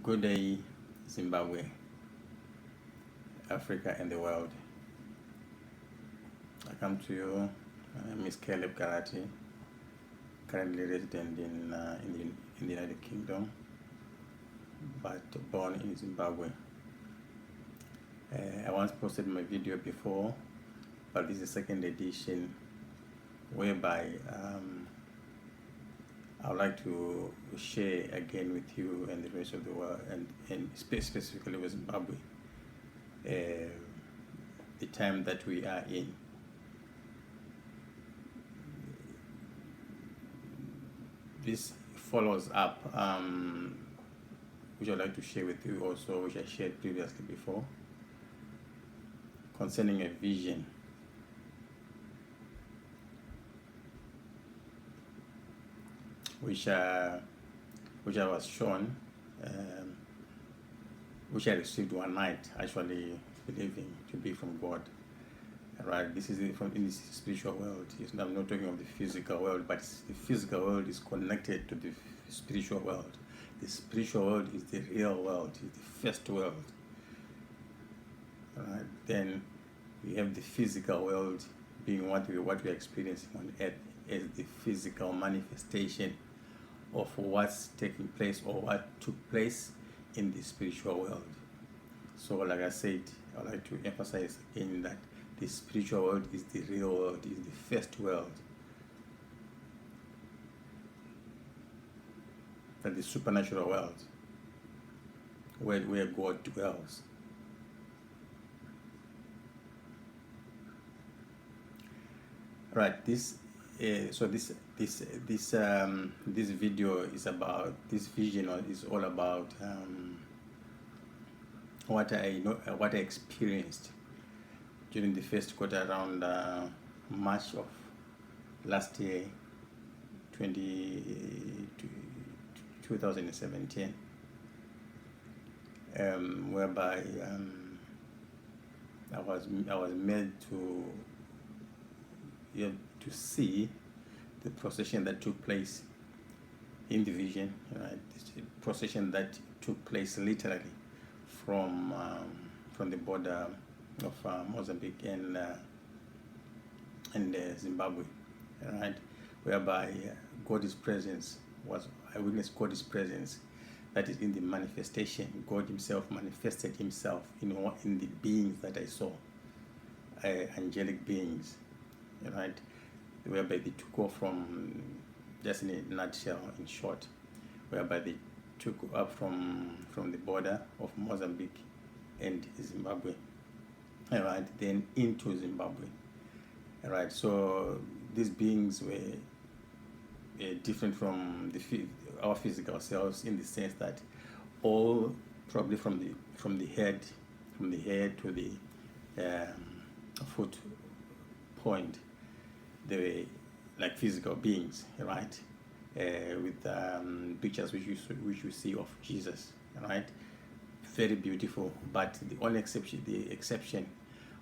Good day, Zimbabwe, Africa, and the world. I come to you, Ms. Caleb Karati, currently resident in the United Kingdom, but born in Zimbabwe. I once posted my video before, but this is the second edition, whereby I would like to share again with you and the rest of the world, and specifically with Zimbabwe, the time that we are in. This follows up, which I'd like to share with you also, which I shared previously before, concerning a vision. Which I was shown, which I received one night, actually believing to be from God. Right, this is from in the spiritual world. I'm not talking of the physical world, but the physical world is connected to the spiritual world. The spiritual world is the real world, is the first world. Right, then we have the physical world being what we're experiencing on earth as the physical manifestation of what's taking place or what took place in the spiritual world. So like I said, I'd like to emphasize again that the spiritual world is the real world, is the first world. And the supernatural world, where God dwells. Right, this video is about, this vision is all about what I experienced during the first quarter around March of last year, 2017, whereby I was made to see the procession that took place in the vision, right? The procession that took place literally from the border of Mozambique and Zimbabwe, right? Whereby God's presence I witnessed God's presence, that is in the manifestation. God Himself manifested Himself in the beings that I saw, angelic beings, right? Whereby they took off from, just in a nutshell, in short, whereby they took up from the border of Mozambique and Zimbabwe, right, then into Zimbabwe, right. So these beings were different from our physical selves, in the sense that all probably from the head to the foot point, they were like physical beings, right, with pictures which you see of Jesus, right, very beautiful. But the exception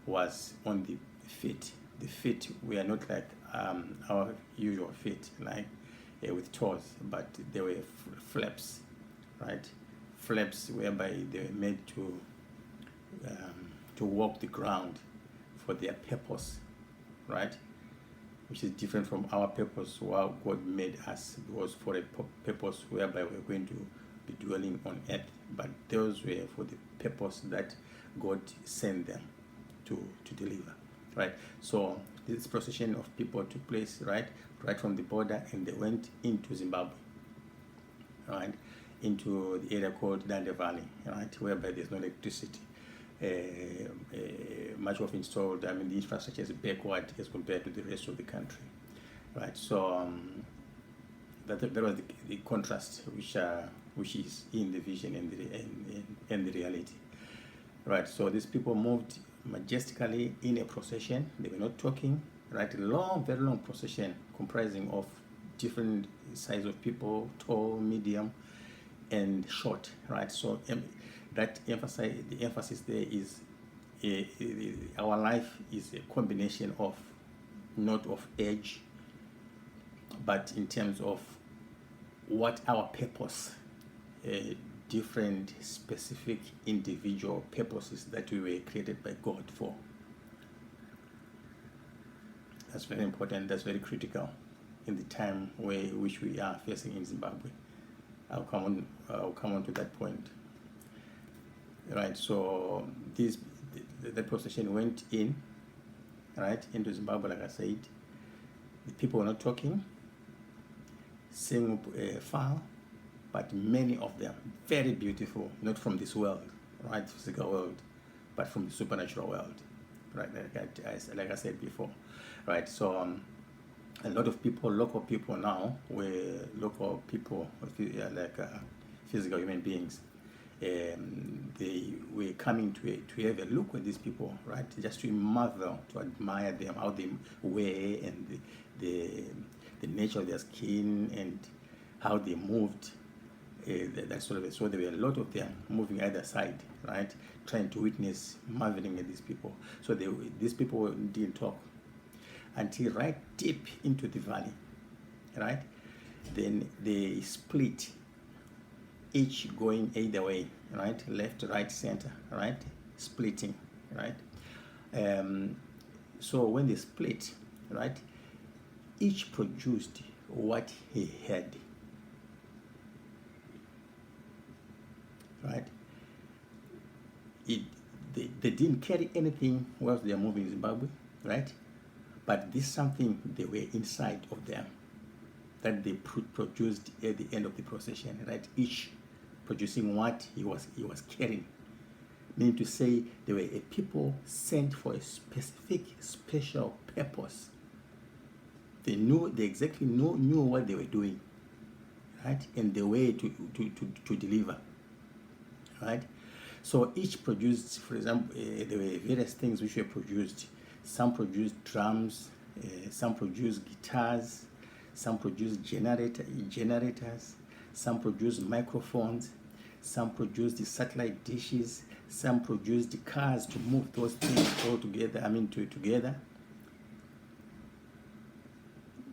was on the feet. The feet were not like our usual feet, like with toes, but they were flaps, right, flaps whereby they were made to walk the ground for their purpose, right, which is different from our purpose. Why God made us was for a purpose whereby we're going to be dwelling on earth, but those were for the purpose that God sent them to deliver, right. So this procession of people took place right from the border, and they went into Zimbabwe, right, into the area called Dande Valley, right, whereby there's no electricity. Much of installed, the infrastructure is backward as compared to the rest of the country, right. So that was the contrast which is in the vision and the reality, right. So these people moved majestically in a procession. They were not talking, right, a long, very long procession comprising of different size of people, tall, medium, and short, right. So the emphasis there is our life is a combination of, not of age, but in terms of what our purpose different specific individual purposes that we were created by God for. That's very important. That's very critical in the time which we are facing in Zimbabwe. I'll come on to that point. Right. So the procession went in, right, into Zimbabwe. Like I said, the people were not talking, singing far, but many of them very beautiful, not from this world, right, physical world, but from the supernatural world, right? Like I said before, right? So a lot of people, local people now, local people, like physical human beings, they were coming to have a look at these people, right? Just to marvel, to admire them, how they were, and the nature of their skin and how they moved. That sort of it. So there were a lot of them moving either side, right? Trying to witness, marveling at these people. So these people didn't talk until right deep into the valley, right? Then they split, each going either way, right? Left, right, center, right? Splitting, right? So when they split, right, each produced what he had, right? They didn't carry anything whilst they are moving in Zimbabwe, right? But this is something they were inside of them that they produced at the end of the procession, right? Each producing what he was carrying. Meaning to say they were a people sent for a specific, special purpose. They exactly knew what they were doing, right? And the way to deliver, right? So each produced, for example, there were various things which were produced. Some produced drums, some produced guitars, some produced generators, some produced microphones, some produced the satellite dishes, some produced the cars to move those things all together, together,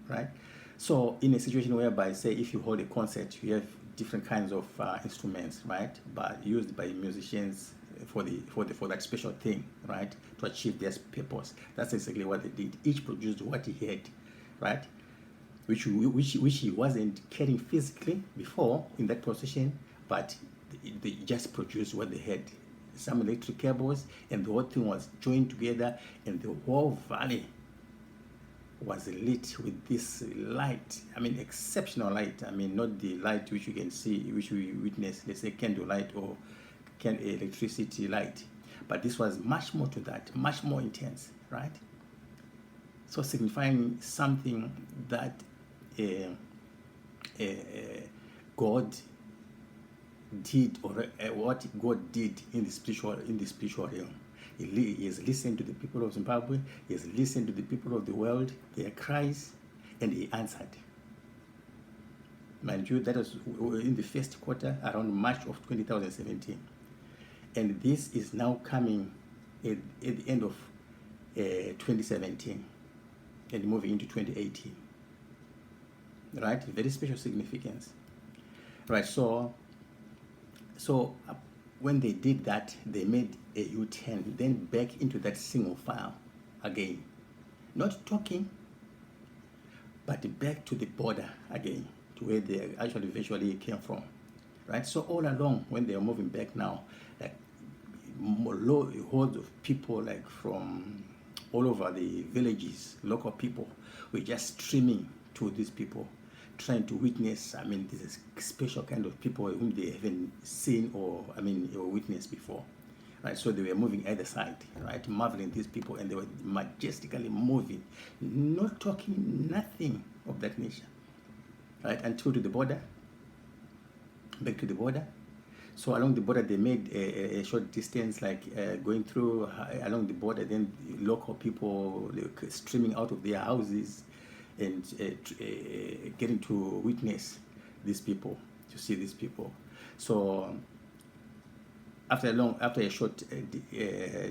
right? So in a situation whereby, say, if you hold a concert, you have different kinds of instruments, right, but used by musicians for that special thing, right, to achieve their purpose. That's exactly what they did. Each produced what he had, right, which he wasn't carrying physically before in that procession, but they just produced what they had. Some electric cables, and the whole thing was joined together, and the whole valley was lit with this light. Exceptional light. Not the light which you can see, which we witness, let's say candle light or electricity light, but this was much more to that, much more intense, right? So signifying something that God did, or what God did in the spiritual realm. He has listened to the people of Zimbabwe. He has listened to the people of the world, their cries, and he answered. Mind you, that was in the first quarter, around March of 2017. And this is now coming at the end of 2017 and moving into 2018. Right? Very special significance. Right, so when they did that, they made a U-turn, then back into that single file again. Not talking, but back to the border again, to where they actually visually came from. Right? So all along, when they are moving back now, like hordes of people, like from all over the villages, local people, were just streaming to these people, trying to witness. This is special kind of people whom they haven't seen or witnessed before, right? So they were moving either side, right, marveling these people, and they were majestically moving, not talking, nothing of that nature, right, until to the border, back to the border. So along the border, they made a short distance, like going through along the border. Then local people streaming out of their houses and getting to witness these people, to see these people. So after a short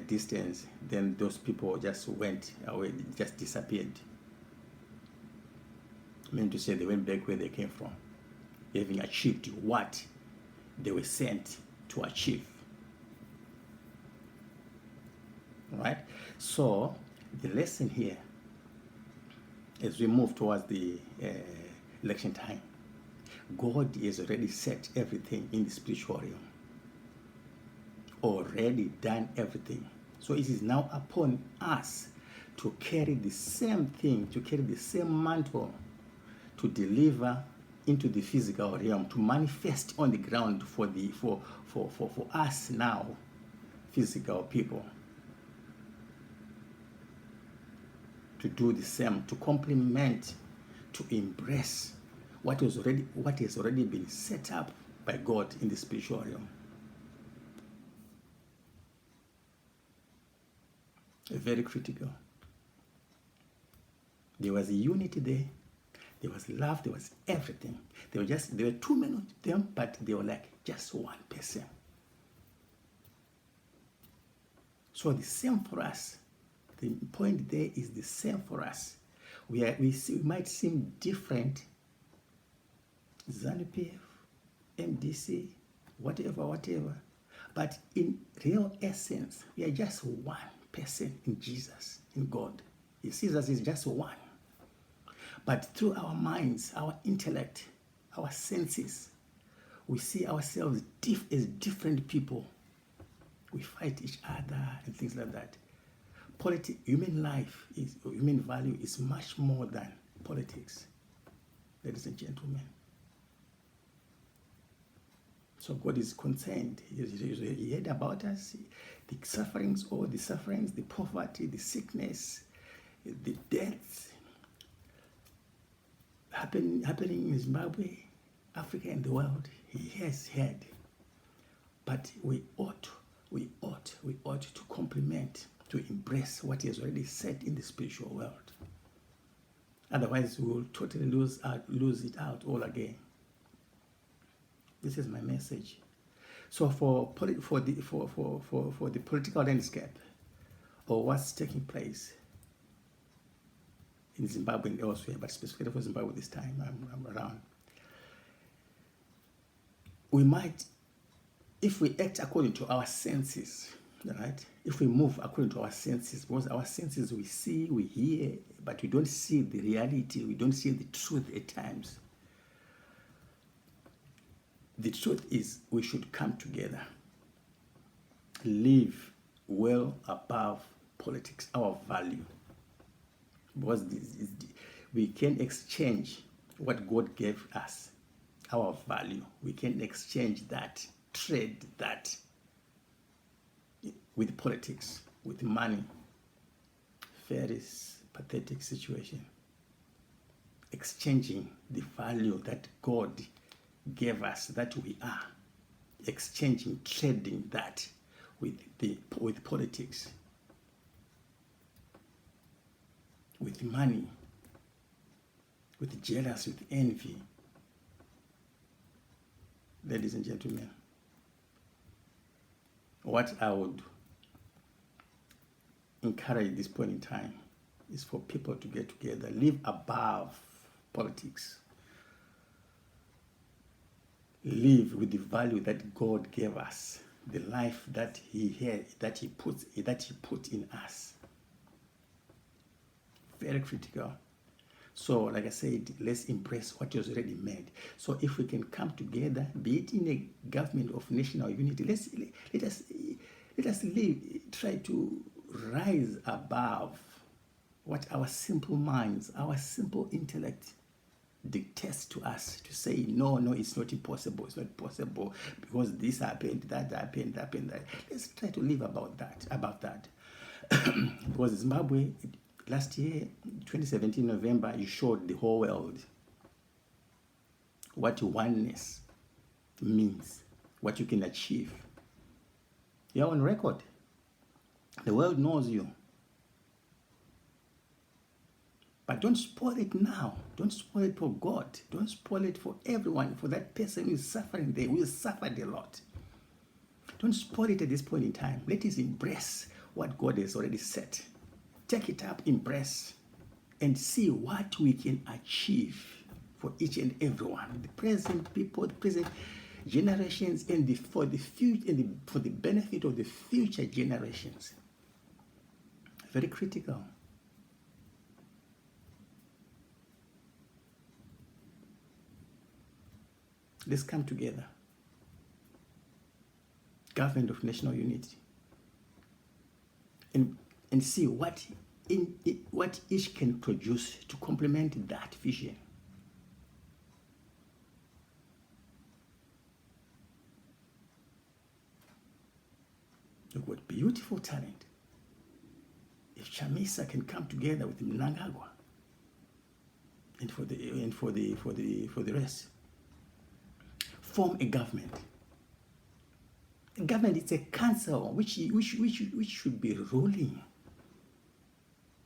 distance, then those people just went away, just disappeared. I mean to say, they went back where they came from, having achieved what they were sent to achieve. Right? So the lesson here, as we move towards the election time, God has already set everything in the spiritual realm, already done everything. So it is now upon us to carry the same thing, to carry the same mantle, to deliver into the physical realm, to manifest on the ground for us now, physical people, to do the same, to complement, to embrace what has already been set up by God in the spiritual realm. Very critical. There was a unity there. There was love. There was everything. There were too many of them, but they were like just one person. So the same for us. The point there is the same for us. We might seem different. ZANU-PF, MDC, whatever. But in real essence, we are just one person in Jesus, in God. He sees us as just one. But through our minds, our intellect, our senses, we see ourselves as different people. We fight each other and things like that. Human value is much more than politics, ladies and gentlemen. So God is concerned. He heard about us, the sufferings, the poverty, the sickness, the deaths happening in Zimbabwe, Africa, and the world. He has heard. But we ought to complement, to embrace what he has already said in the spiritual world. Otherwise, we will totally lose it out all again. This is my message. So for the political landscape, or what's taking place in Zimbabwe and elsewhere, but specifically for Zimbabwe this time I'm around, we might, if we act according to our senses, right? If we move according to our senses, because our senses, we see, we hear, but we don't see the reality, we don't see the truth at times. The truth is we should come together, live well above politics, our value. Because we can exchange what God gave us, our value. We can exchange that, trade that with politics, with money. Very pathetic situation. Exchanging the value that God gave us, that we are, exchanging, trading that with politics, with money, with jealousy, with envy. Ladies and gentlemen, what I would encourage at this point in time is for people to get together, live above politics, live with the value that God gave us, the life that He had, that He put in us. Very critical. So, like I said, let's embrace what is already made. So, if we can come together, be it in a government of national unity, let us live, try to rise above what our simple minds, our simple intellect dictates to us, to say, no, it's not impossible, it's not possible, because this happened, that happened, that. Let's try to live about that. Because Zimbabwe, last year, 2017 November, you showed the whole world what oneness means, what you can achieve. You're on record. The world knows you. But don't spoil it now. Don't spoil it for God. Don't spoil it for everyone, for that person who is suffering there, who has suffered a lot. Don't spoil it at this point in time. Let us embrace what God has already set. Take it up, embrace, and see what we can achieve for each and everyone. The present people, generations and for the future and for the benefit of the future generations. Very critical. Let's come together. Government of national unity. And see what each can produce to complement that vision. Look what beautiful talent. If Chamisa can come together with Mnangagwa and for the rest, form a government. A government is a council which should be ruling.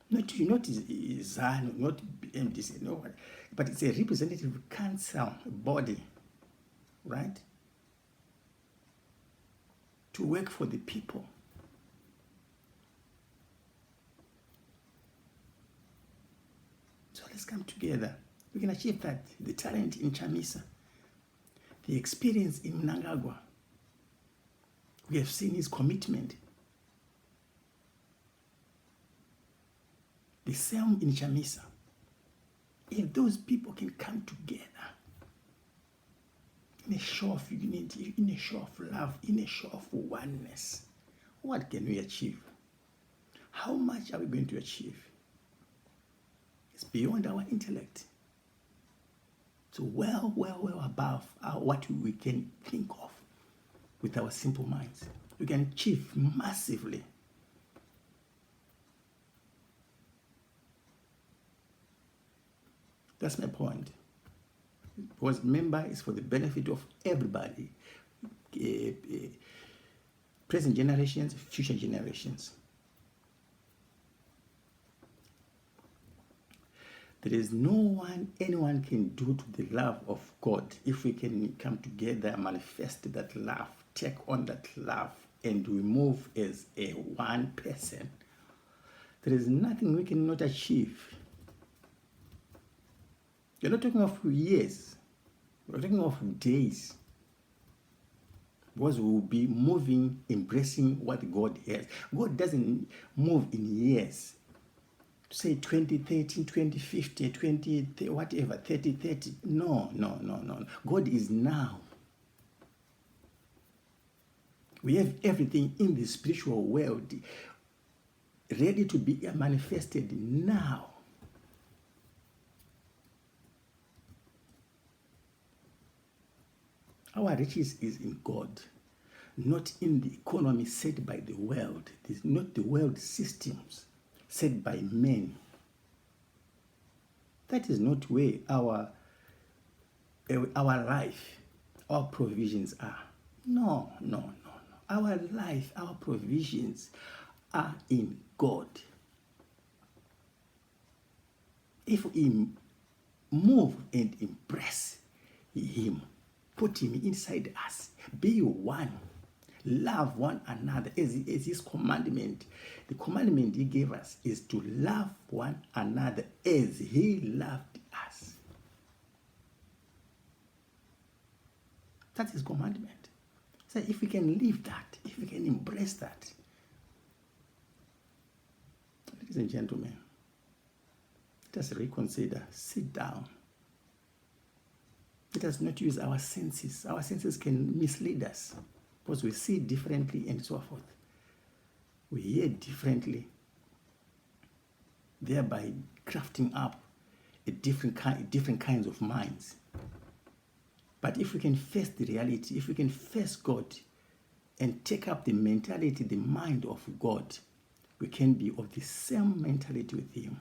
Not ZANU, not MDC, no, but it's a representative council body, right? To work for the people. So let's come together. We can achieve that. The talent in Chamisa, the experience in Mnangagwa. We have seen his commitment. The same in Chamisa. If those people can come together in a show of unity, in a show of love, in a show of oneness, what can we achieve? How much are we going to achieve? It's beyond our intellect. So well above what we can think of with our simple minds. We can achieve massively. That's my point. Because remember, it's for the benefit of everybody. Present generations, future generations. There is no one anyone can do to the love of God if we can come together, manifest that love, take on that love, and we move as a one person. There is nothing we cannot achieve. You're not talking of years. We're talking of days. Because we will be moving, embracing what God has. God doesn't move in years. Say 2013, 2050, 20, whatever, 30. No. God is now. We have everything in the spiritual world ready to be manifested now. Our riches is in God, not in the economy set by the world. It is not the world systems set by men. That is not where our life, our provisions are. No. Our life, our provisions are in God. If we move and embrace Him, put Him inside us, be one, love one another as His commandment. The commandment He gave us is to love one another as He loved us. That's His commandment. So if we can live that, if we can embrace that, ladies and gentlemen, let us reconsider, sit down. Let us not use our senses. Our senses can mislead us because we see differently and so forth. We hear differently, thereby crafting up different kinds of minds. But if we can face the reality, if we can face God and take up the mentality, the mind of God, we can be of the same mentality with Him.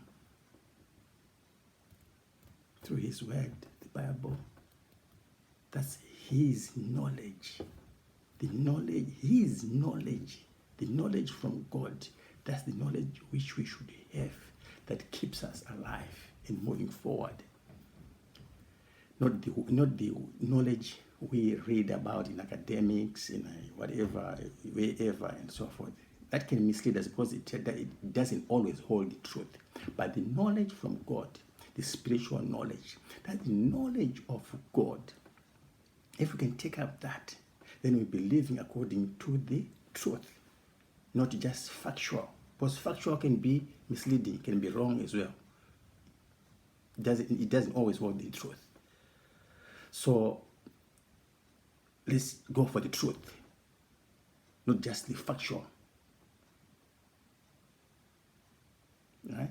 Through His word, the Bible. That's His knowledge. His knowledge, the knowledge from God. That's the knowledge which we should have that keeps us alive and moving forward. Not the knowledge we read about in academics, in whatever, wherever, and so forth. That can mislead us because it doesn't always hold the truth. But the knowledge from God, the spiritual knowledge, that the knowledge of God If we can take up that, then we'll be living according to the truth, not just factual. Because factual can be misleading, can be wrong as well. It doesn't always hold the truth. So let's go for the truth, not just the factual. Right?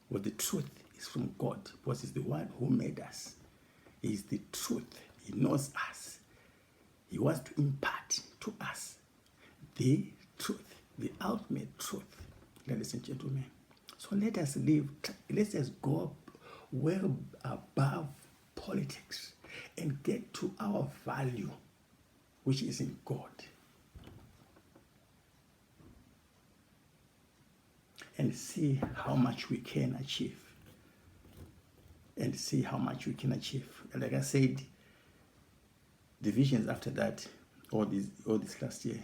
Well, the truth is from God, because He's the one who made us. He is the truth. He knows us. He wants to impart to us the truth, the ultimate truth, ladies and gentlemen. So let us go well above politics and get to our value, which is in God. And see how much we can achieve. And see how much we can achieve. Like I said, the visions after that, all this last year,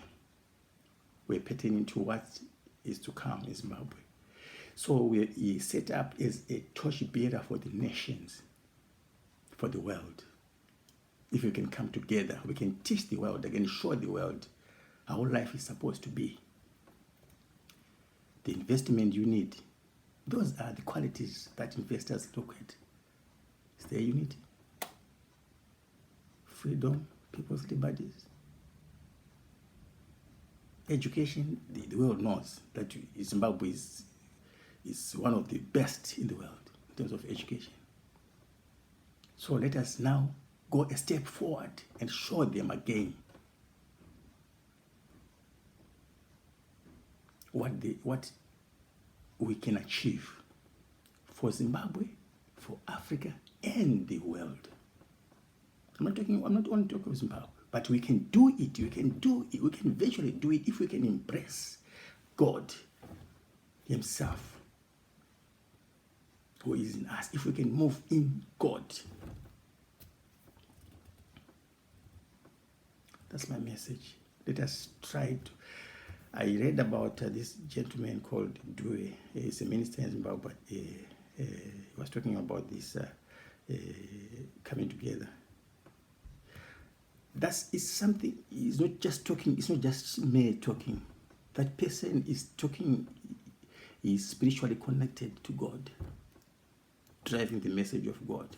were pertaining to what is to come in Zimbabwe. So we set up as a torchbearer for the nations, for the world. If we can come together, we can teach the world, we can show the world how life is supposed to be. The investment you need, those are the qualities that investors look at. Is there unity? Freedom, people's liberties. Education, the world knows that Zimbabwe is one of the best in the world in terms of education. So let us now go a step forward and show them again what we can achieve for Zimbabwe, for Africa, and the world. I'm not only talking of Zimbabwe, but we can do it. We can virtually do it if we can embrace God Himself, who is in us. If we can move in God. That's my message. Let us try to. I read about this gentleman called Dube. He's a minister in Zimbabwe. He was talking about this coming together. Is something. He's not just talking. It's not just mere talking. That person is talking. Is spiritually connected to God, driving the message of God.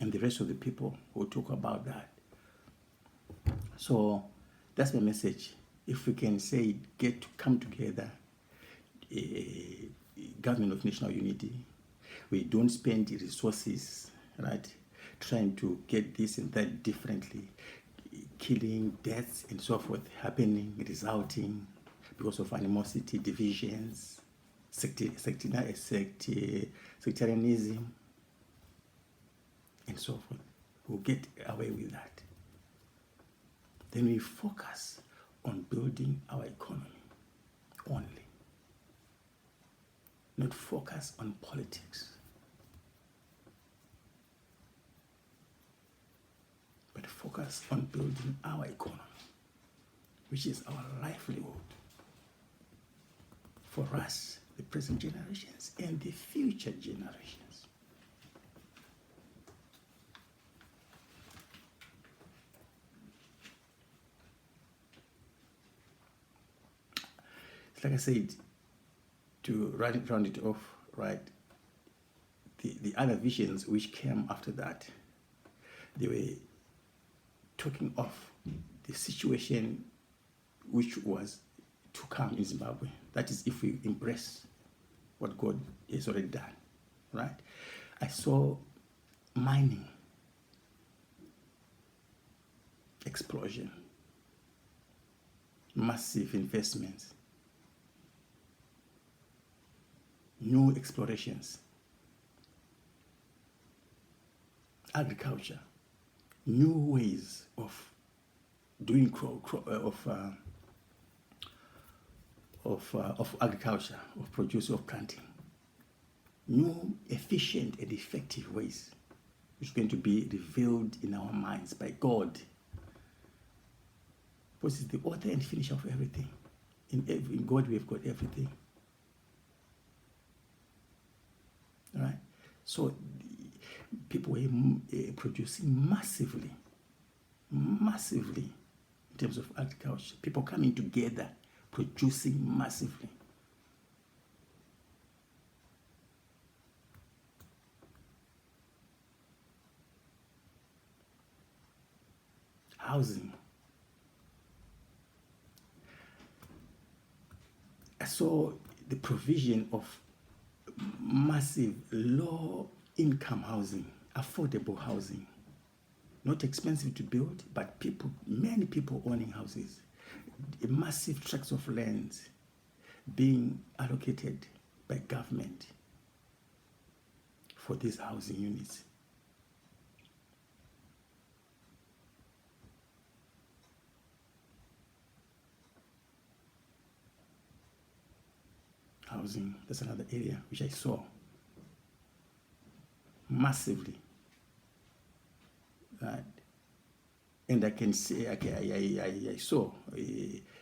And the rest of the people will talk about that. So that's my message. If we can say, get to come together, government of national unity, we don't spend the resources, right, trying to get this and that differently, killing, deaths, and so forth happening, resulting because of animosity, divisions, sectarianism, and so forth. We'll get away with that. Then we focus on building our economy only. Not focus on politics, but focus on building our economy, which is our livelihood for us, the present generations, and the future generations. Like I said, to round it off, right, the other visions which came after that, they were talking of the situation which was to come in Zimbabwe. That is, if we embrace what God has already done, right? I saw mining, explosion, massive investments, new explorations, agriculture, new ways of doing of agriculture, of produce, of planting, new efficient and effective ways, which are going to be revealed in our minds by God, because He's the author and finisher of everything. In God we have got everything. So people were producing massively in terms of agriculture. People coming together, producing massively. Housing. I saw the provision of massive low income housing, affordable housing, not expensive to build, but many people owning houses, massive tracts of land being allocated by government for these housing units. Housing, that's another area which I saw massively. Right? And I can say, I saw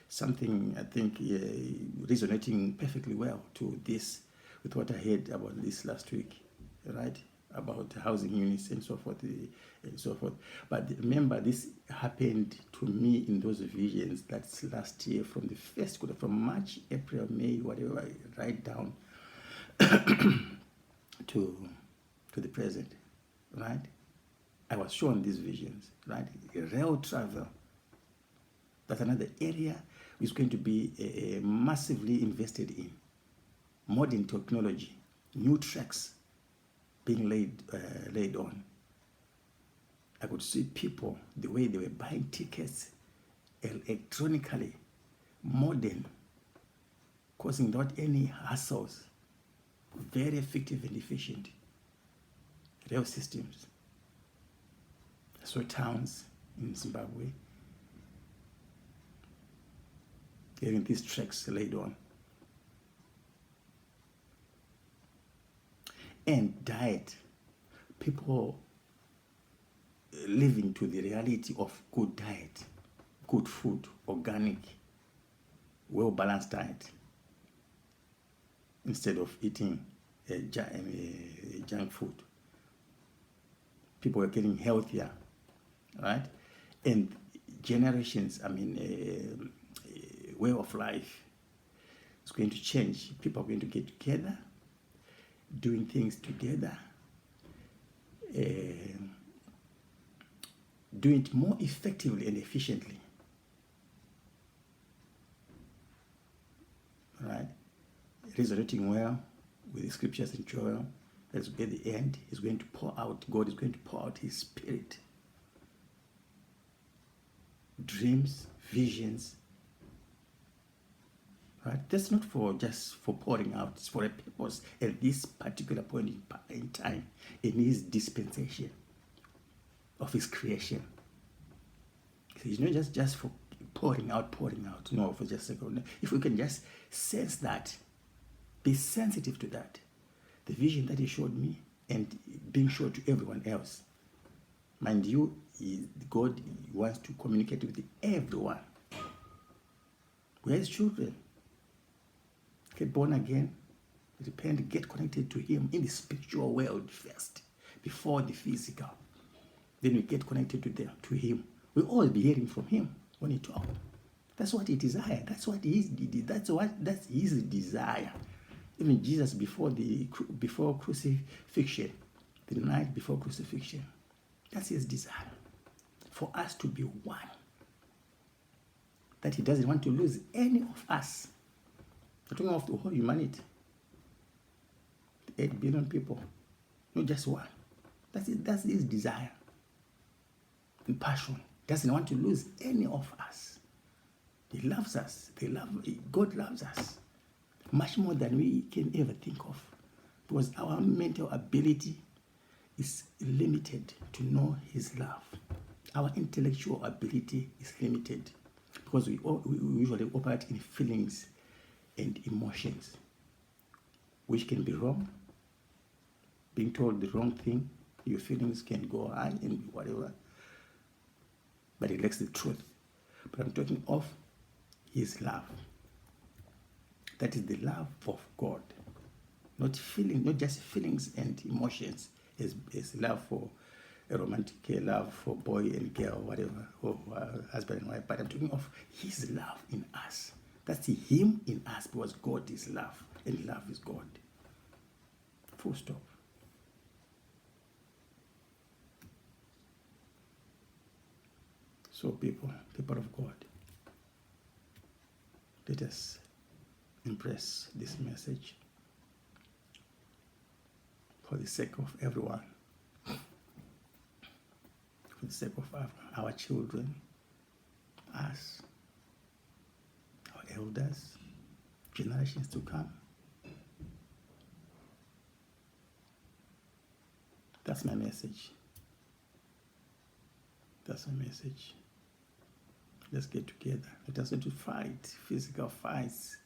something, I think, resonating perfectly well to this, with what I heard about this last week, right? About housing units and so forth, and so forth. But remember, this happened to me in those visions. That's last year, from the first quarter, from March, April, May, whatever, right down to the present, right? I was shown these visions, right? Rail travel, that's another area which is going to be massively invested in. Modern technology, new tracks being laid on. I could see people, the way they were buying tickets electronically, modern, causing without any hassles, very effective and efficient rail systems. I saw towns in Zimbabwe getting these tracks laid on. And diet, people living to the reality of good diet, good food, organic, well-balanced diet, instead of eating junk food. People are getting healthier, right? And generations, way of life is going to change. People are going to get together, doing things together, doing it more effectively and efficiently, right? Resonating well with the scriptures in Joel. That's at the end, He's going to pour out, God is going to pour out His Spirit. Dreams, visions, right? That's not just for pouring out, it's for a purpose at this particular point in time, in His dispensation of His creation. It's not just for pouring out, no, for just a second. If we can just sense that, be sensitive to that, the vision that He showed me and being shown to everyone else. Mind you, God wants to communicate with everyone. We are His children. Get born again, repent, get connected to Him in the spiritual world first, before the physical. Then we get connected to Him. We'll always be hearing from Him when He talks. That's what He desired. That's His desire. Even Jesus before crucifixion, the night before crucifixion, that's His desire, for us to be one. That He doesn't want to lose any of us. I'm talking of the whole humanity. 8 billion people, not just one. That's His desire and passion. He doesn't want to lose any of us. He loves us. God loves us much more than we can ever think of, because our mental ability is limited to know His love. Our intellectual ability is limited, because we usually operate in feelings and emotions, which can be wrong. Being told the wrong thing, your feelings can go high and whatever, but it lacks the truth. But I'm talking of His love. That is the love of God. not feeling, not just feelings and emotions as love for a romantic love for boy and girl, whatever, or husband and wife, but I'm talking of his love in us. That's him in us, because God is love and love is God. Full stop. So people of God, let us embrace this message for the sake of everyone, for the sake of our children, us, our elders, generations to come. That's my message. That's my message. Let's get together. Let us not to fight physical fights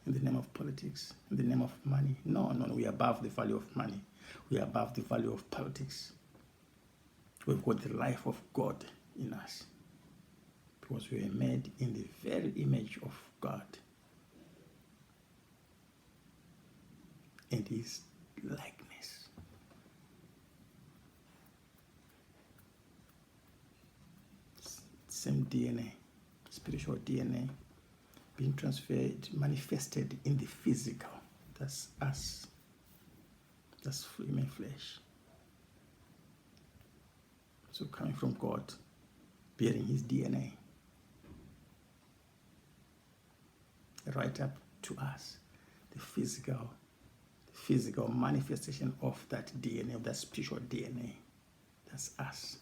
in the name of politics, in the name of money. No, we are above the value of money. We are above the value of politics. We've got the life of God in us, because we are made in the very image of God and his likeness. Same DNA, spiritual DNA, being transferred, manifested in the physical. That's us. That's human flesh. So coming from God, bearing his DNA, right up to us, the physical manifestation of that DNA, of that spiritual DNA. That's us.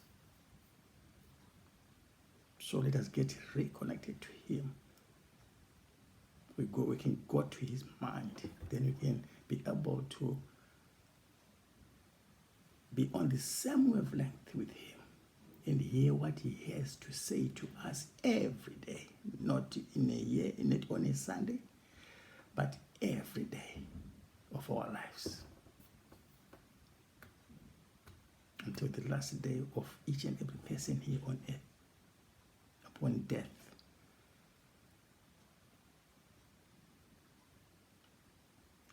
So let us get reconnected to him. We can go to his mind. Then we can be able to be on the same wavelength with him and hear what he has to say to us every day. Not in a year, not on a Sunday, but every day of our lives. Until the last day of each and every person here on earth. Upon death.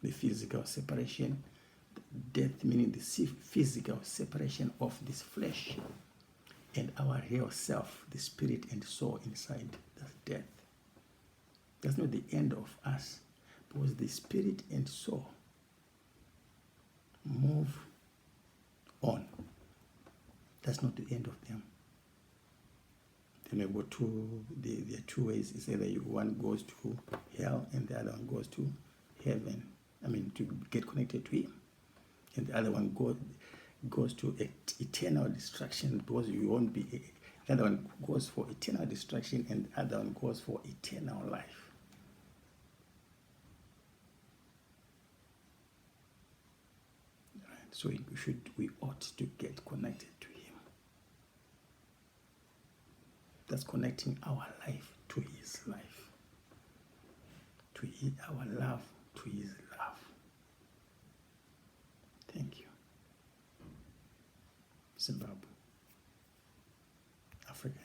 The physical separation, death meaning the physical separation of this flesh and our real self, the spirit and soul inside. That's death. That's not the end of us, because the spirit and soul move on. That's not the end of them. Then we go to there are two ways. It's either one goes to hell and the other one goes to heaven. I mean, to get connected to him. And the other one goes to eternal destruction, because you won't be. The other one goes for eternal destruction, and the other one goes for eternal life. Right. So we ought to get connected to him. That's connecting our life to his life, to our love to his love. Thank you. Zimbabwe, Africa.